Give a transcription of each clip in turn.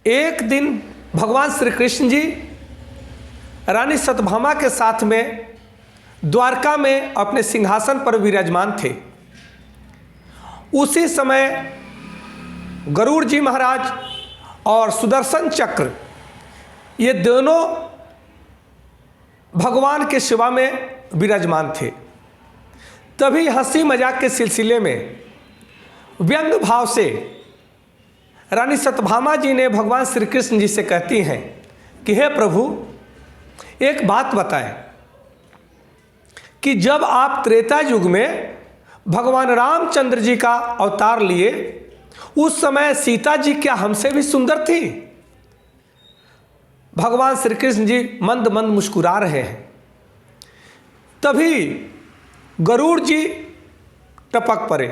एक दिन भगवान श्री कृष्ण जी रानी सत्यभामा के साथ में द्वारका में अपने सिंहासन पर विराजमान थे। उसी समय गरुड़ जी महाराज और सुदर्शन चक्र ये दोनों भगवान के सेवा में विराजमान थे। तभी हंसी मजाक के सिलसिले में व्यंग भाव से रानी सत्यभामा जी ने भगवान श्री कृष्ण जी से कहती हैं कि हे प्रभु, एक बात बताएं कि जब आप त्रेता युग में भगवान रामचंद्र जी का अवतार लिए, उस समय सीता जी क्या हमसे भी सुंदर थी? भगवान श्री कृष्ण जी मंद मंद मुस्कुरा रहे हैं। तभी गरुड़ जी टपक पड़े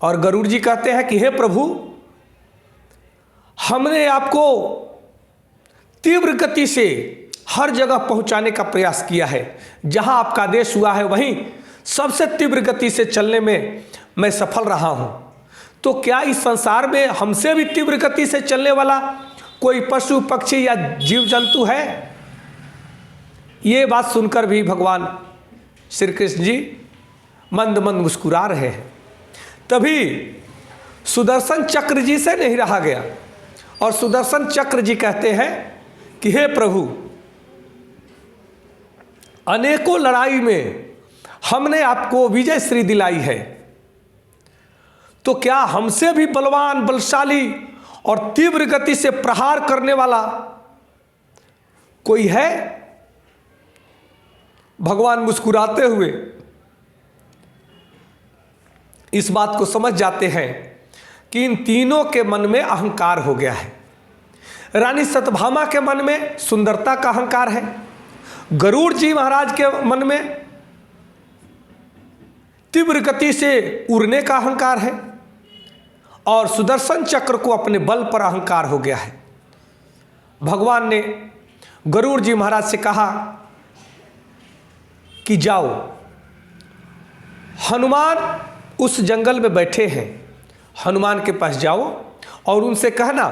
और गरुड़ जी कहते हैं कि हे प्रभु, हमने आपको तीव्र गति से हर जगह पहुंचाने का प्रयास किया है। जहां आपका आदेश हुआ है वहीं सबसे तीव्र गति से चलने में मैं सफल रहा हूं। तो क्या इस संसार में हमसे भी तीव्र गति से चलने वाला कोई पशु पक्षी या जीव जंतु है? ये बात सुनकर भी भगवान श्री कृष्ण जी मंद मंद मुस्कुरा रहे हैं। तभी सुदर्शन चक्र जी से नहीं रहा गया और सुदर्शन चक्र जी कहते हैं कि हे प्रभु, अनेकों लड़ाई में हमने आपको विजय श्री दिलाई है, तो क्या हमसे भी बलवान, बलशाली और तीव्र गति से प्रहार करने वाला कोई है? भगवान मुस्कुराते हुए इस बात को समझ जाते हैं कि इन तीनों के मन में अहंकार हो गया है। रानी सत्यभामा के मन में सुंदरता का अहंकार है, गरुड़ जी महाराज के मन में तीव्र गति से उड़ने का अहंकार है और सुदर्शन चक्र को अपने बल पर अहंकार हो गया है। भगवान ने गरुड़ जी महाराज से कहा कि जाओ, हनुमान उस जंगल में बैठे हैं, हनुमान के पास जाओ और उनसे कहना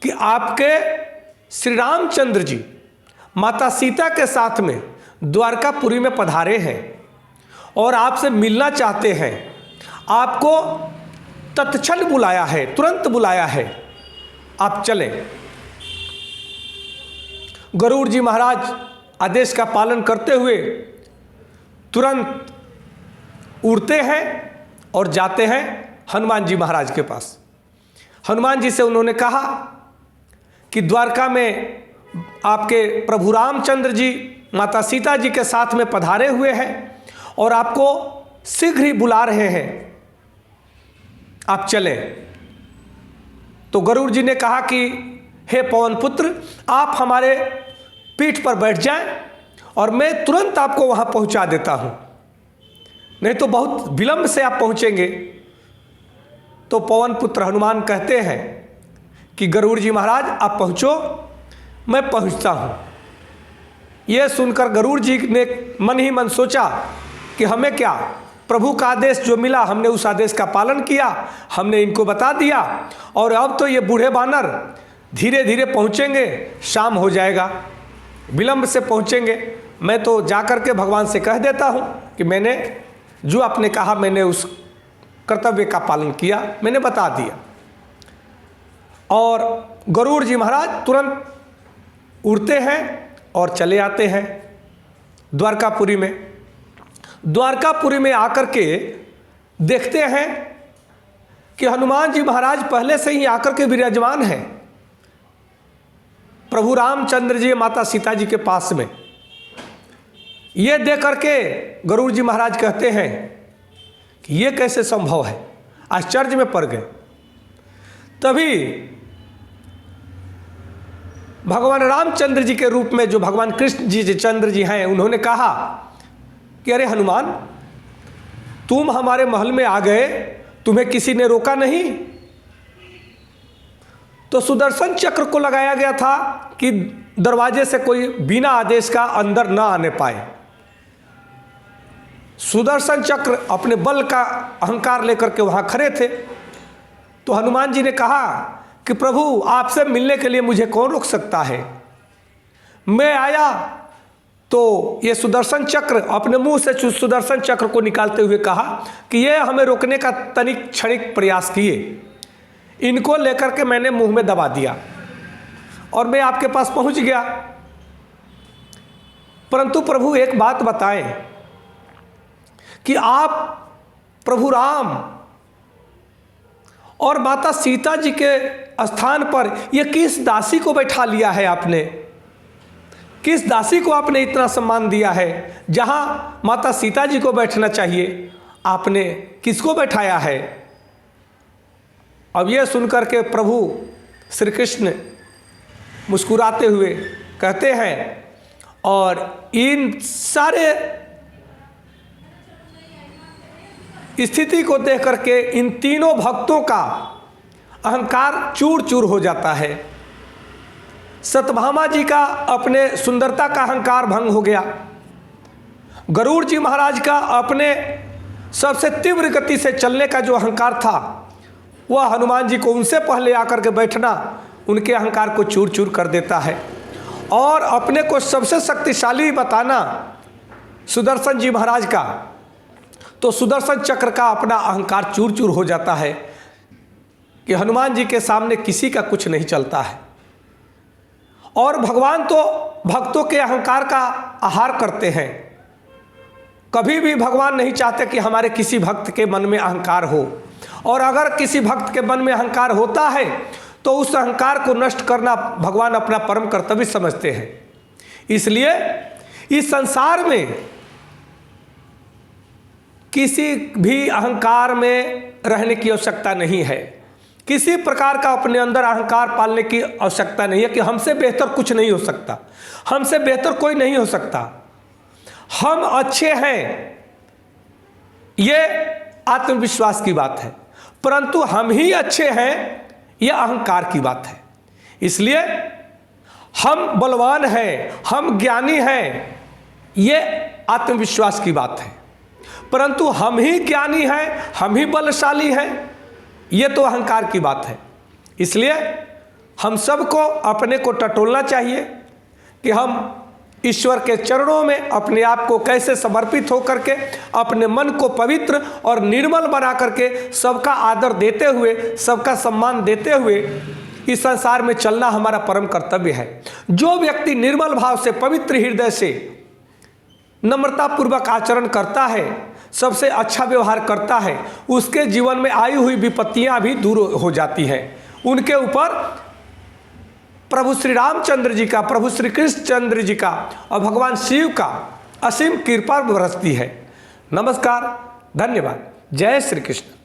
कि आपके श्री रामचंद्र जी माता सीता के साथ में द्वारकापुरी में पधारे हैं और आपसे मिलना चाहते हैं। आपको तत्क्षण बुलाया है, तुरंत बुलाया है, आप चलें। गरुड़ जी महाराज आदेश का पालन करते हुए तुरंत उड़ते हैं और जाते हैं हनुमान जी महाराज के पास। हनुमान जी से उन्होंने कहा कि द्वारका में आपके प्रभु रामचंद्र जी माता सीता जी के साथ में पधारे हुए हैं और आपको शीघ्र ही बुला रहे हैं, आप चलें। तो गरुड़ जी ने कहा कि हे पवन पुत्र, आप हमारे पीठ पर बैठ जाएं और मैं तुरंत आपको वहां पहुंचा देता हूं, नहीं तो बहुत विलंब से आप पहुंचेंगे। तो पवन पुत्र हनुमान कहते हैं कि गरुड़ जी महाराज आप पहुंचो, मैं पहुंचता हूं। यह सुनकर गरुड़ जी ने मन ही मन सोचा कि हमें क्या, प्रभु का आदेश जो मिला हमने उस आदेश का पालन किया, हमने इनको बता दिया और अब तो ये बूढ़े बानर धीरे धीरे पहुंचेंगे, शाम हो जाएगा, विलंब से पहुंचेंगे। मैं तो जाकर के भगवान से कह देता हूं कि मैंने जो आपने कहा मैंने उस कर्तव्य का पालन किया, मैंने बता दिया। और गरुड़ जी महाराज तुरंत उड़ते हैं और चले आते हैं द्वारकापुरी में। द्वारकापुरी में आकर के देखते हैं कि हनुमान जी महाराज पहले से ही आकर के विराजमान हैं प्रभु रामचंद्र जी माता सीता जी के पास में। ये देख करके गरुड़ जी महाराज कहते हैं कि ये कैसे संभव है, आश्चर्य में पड़ गए। तभी भगवान रामचंद्र जी के रूप में जो भगवान कृष्ण जी चंद्र जी हैं, उन्होंने कहा कि अरे हनुमान, तुम हमारे महल में आ गए, तुम्हें किसी ने रोका नहीं? तो सुदर्शन चक्र को लगाया गया था कि दरवाजे से कोई बिना आदेश का अंदर ना आने पाए। सुदर्शन चक्र अपने बल का अहंकार लेकर के वहां खड़े थे। तो हनुमान जी ने कहा कि प्रभु आपसे मिलने के लिए मुझे कौन रोक सकता है। मैं आया तो ये सुदर्शन चक्र, अपने मुंह से सुदर्शन चक्र को निकालते हुए कहा कि ये हमें रोकने का तनिक क्षणिक प्रयास किए, इनको लेकर के मैंने मुंह में दबा दिया और मैं आपके पास पहुंच गया। परंतु प्रभु एक बात बताएं कि आप प्रभु राम और माता सीता जी के स्थान पर यह किस दासी को बैठा लिया है आपने, किस दासी को आपने इतना सम्मान दिया है। जहां माता सीता जी को बैठना चाहिए आपने किसको बैठाया है। अब यह सुनकर के प्रभु श्री कृष्ण मुस्कुराते हुए कहते हैं, और इन सारे स्थिति को देख करके इन तीनों भक्तों का अहंकार चूर चूर हो जाता है। सत्यभामा जी का अपने सुंदरता का अहंकार भंग हो गया। गरुड़ जी महाराज का अपने सबसे तीव्र गति से चलने का जो अहंकार था, वह हनुमान जी को उनसे पहले आकर के बैठना उनके अहंकार को चूर चूर कर देता है। और अपने को सबसे शक्तिशाली बताना सुदर्शन जी महाराज का, तो सुदर्शन चक्र का अपना अहंकार चूर चूर हो जाता है कि हनुमान जी के सामने किसी का कुछ नहीं चलता है। और भगवान तो भक्तों के अहंकार का आहार करते हैं। कभी भी भगवान नहीं चाहते कि हमारे किसी भक्त के मन में अहंकार हो, और अगर किसी भक्त के मन में अहंकार होता है तो उस अहंकार को नष्ट करना भगवान अपना परम कर्तव्य समझते हैं। इसलिए इस संसार में किसी भी अहंकार में रहने की आवश्यकता नहीं है। किसी प्रकार का अपने अंदर अहंकार पालने की आवश्यकता नहीं है कि हमसे बेहतर कुछ नहीं हो सकता, हमसे बेहतर कोई नहीं हो सकता, हम अच्छे हैं, ये आत्मविश्वास की बात है। परंतु हम ही अच्छे हैं, यह अहंकार की बात है। इसलिए हम बलवान हैं, हम ज्ञानी हैं, यह आत्मविश्वास की बात है। परंतु हम ही ज्ञानी हैं, हम ही बलशाली हैं, ये तो अहंकार की बात है। इसलिए हम सबको अपने को टटोलना चाहिए कि हम ईश्वर के चरणों में अपने आप को कैसे समर्पित होकर के अपने मन को पवित्र और निर्मल बना करके सबका आदर देते हुए, सबका सम्मान देते हुए इस संसार में चलना हमारा परम कर्तव्य है। जो व्यक्ति निर्मल भाव से, पवित्र हृदय से, नम्रतापूर्वक आचरण करता है, सबसे अच्छा व्यवहार करता है, उसके जीवन में आई हुई विपत्तियां भी दूर हो जाती हैं। उनके ऊपर प्रभु श्री रामचंद्र जी का, प्रभु श्री कृष्ण चंद्र जी का और भगवान शिव का असीम कृपा बरसती है। नमस्कार, धन्यवाद, जय श्री कृष्ण।